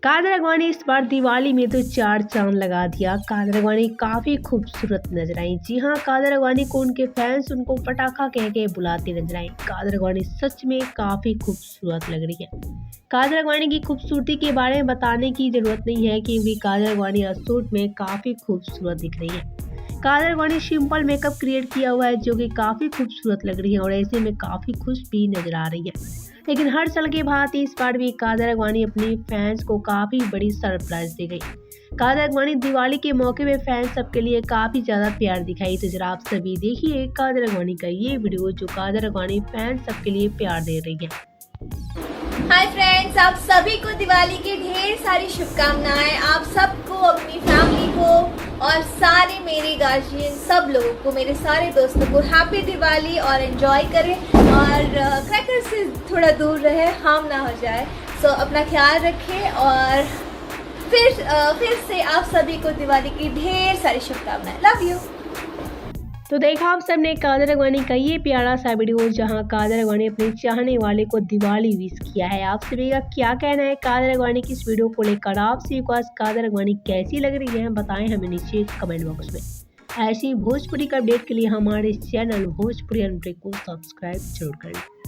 कादर अगवानी इस बार दिवाली में तो चार चांद लगा दिया। कादर अगवानी काफी खूबसूरत नजर आई। जी हाँ, कादर अगवानी को उनके फैंस उनको पटाखा कह के बुलाते नजर आए। कादर अगवानी सच में काफी खूबसूरत लग रही है। कादर अगवानी की खूबसूरती के बारे में बताने की जरूरत नहीं है क्योंकि कादर अगवानी इस सूट में काफी खूबसूरत दिख रही है। कादर अगवानी सिंपल मेकअप क्रिएट किया हुआ है जो कि काफी खूबसूरत लग रही है और ऐसे में काफी खुश भी नजर आ रही है। लेकिन हर साल के भांति इस बार भी कादर अगवानी अपने फैंस को काफी बड़ी सरप्राइज दे गई। कादर अगवानी दिवाली के मौके पे फैंस सबके लिए काफी ज्यादा प्यार दिखाई। तो जरा आप सभी देखिए कादर अगवानी का ये वीडियो जो कादर अगवानी फैंस सबके लिए प्यार दे रही है। हाय फ्रेंड्स, आप सभी को दिवाली की ढेर सारी शुभकामनाएं। आप सबको, अपनी फैमिली को और सारे मेरे गार्जियन सब लोगों को, मेरे सारे दोस्तों को हैप्पी दिवाली और एंजॉय करें और क्रैकर से थोड़ा दूर रहे, हार्म ना हो जाए। सो अपना ख्याल रखें और फिर से आप सभी को दिवाली की ढेर सारी शुभकामनाएं। Love you. तो देखा आप सबने कादर अगवानी का ये प्यारा सा वीडियो जहां कादर अगवानी अपने चाहने वाले को दिवाली विश किया है। आप सभी का क्या कहना है कादर अगवानी की इस वीडियो को लेकर? आप सभी को आज कादर अगवानी कैसी लग रही है बताएं हमें नीचे कमेंट बॉक्स में। ऐसी भोजपुरी का अपडेट के लिए हमारे चैनल भोजपुरी अनब्रेक को सब्सक्राइब जरूर करें।